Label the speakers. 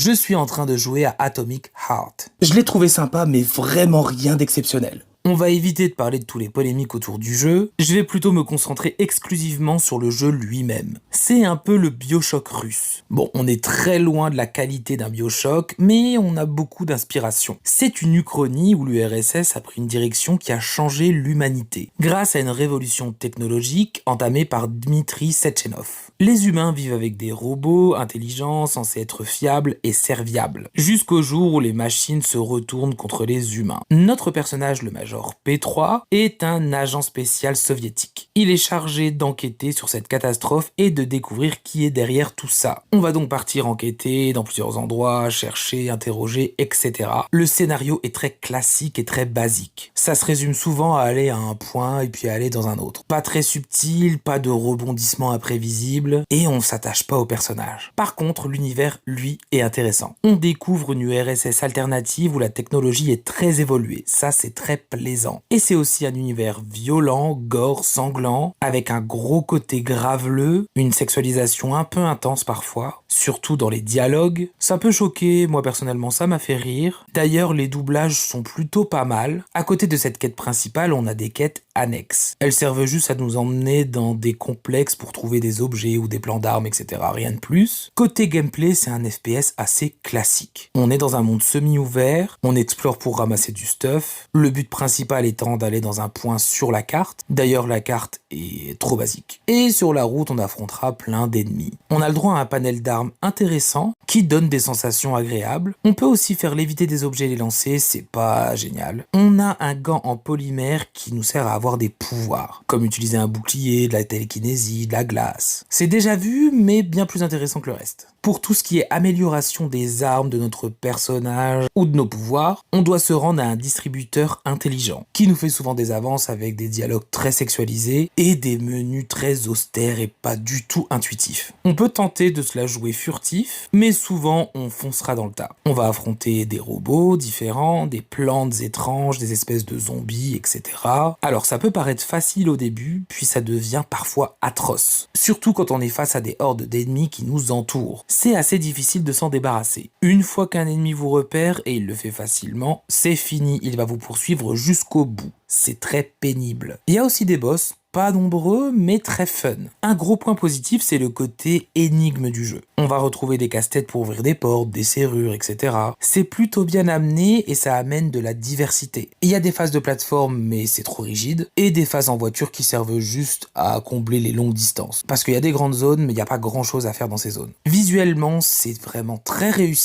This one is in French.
Speaker 1: Je suis en train de jouer à Atomic Heart.
Speaker 2: Je l'ai trouvé sympa, mais vraiment rien d'exceptionnel.
Speaker 1: On va éviter de parler de tous les polémiques autour du jeu, je vais plutôt me concentrer exclusivement sur le jeu lui-même. C'est un peu le BioShock russe. Bon, on est très loin de la qualité d'un BioShock, mais on a beaucoup d'inspiration. C'est une uchronie où l'URSS a pris une direction qui a changé l'humanité, grâce à une révolution technologique entamée par Dmitri Sechenov. Les humains vivent avec des robots intelligents censés être fiables et serviables, jusqu'au jour où les machines se retournent contre les humains. Notre personnage, le Major P3, est un agent spécial soviétique. Il est chargé d'enquêter sur cette catastrophe et de découvrir qui est derrière tout ça. On va donc partir enquêter dans plusieurs endroits, chercher, interroger, etc. Le scénario est très classique et très basique. Ça se résume souvent à aller à un point et puis à aller dans un autre. Pas très subtil, pas de rebondissement imprévisible, et on s'attache pas au personnage. Par contre, l'univers, lui, est intéressant. On découvre une URSS alternative où la technologie est très évoluée. Ça, c'est très plaisant. Et c'est aussi un univers violent, gore, sanglant, avec un gros côté graveleux, une sexualisation un peu intense parfois, surtout dans les dialogues. Ça peut choquer, moi personnellement ça m'a fait rire. D'ailleurs, les doublages sont plutôt pas mal. À côté de cette quête principale, on a des quêtes annexes. Elles servent juste à nous emmener dans des complexes pour trouver des objets ou des plans d'armes, etc. Rien de plus. Côté gameplay, c'est un FPS assez classique. On est dans un monde semi-ouvert, on explore pour ramasser du stuff. Le but principal étant d'aller dans un point sur la carte. D'ailleurs, la carte est trop basique. Et sur la route, on affrontera plein d'ennemis. On a le droit à un panel d'armes intéressant qui donne des sensations agréables. On peut aussi faire léviter des objets et les lancer, c'est pas génial. On a un gant en polymère qui nous sert à avoir des pouvoirs, comme utiliser un bouclier, de la télékinésie, de la glace. C'est déjà vu, mais bien plus intéressant que le reste. Pour tout ce qui est amélioration des armes de notre personnage ou de nos pouvoirs, on doit se rendre à un distributeur intelligent, qui nous fait souvent des avances avec des dialogues très sexualisés et des menus très austères et pas du tout intuitifs. On peut tenter de se la jouer furtif, mais souvent on foncera dans le tas. On va affronter des robots différents, des plantes étranges, des espèces de zombies, etc. Alors ça peut paraître facile au début, puis ça devient parfois atroce. Surtout quand on est face à des hordes d'ennemis qui nous entourent. C'est assez difficile de s'en débarrasser. Une fois qu'un ennemi vous repère, et il le fait facilement, c'est fini, il va vous poursuivre jusqu'au bout. C'est très pénible. Il y a aussi des boss, pas nombreux, mais très fun. Un gros point positif, c'est le côté énigme du jeu. On va retrouver des casse-têtes pour ouvrir des portes, des serrures, etc. C'est plutôt bien amené et ça amène de la diversité. Il y a des phases de plateforme, mais c'est trop rigide, et des phases en voiture qui servent juste à combler les longues distances. Parce qu'il y a des grandes zones, mais il n'y a pas grand-chose à faire dans ces zones. Visuellement, c'est vraiment très réussi.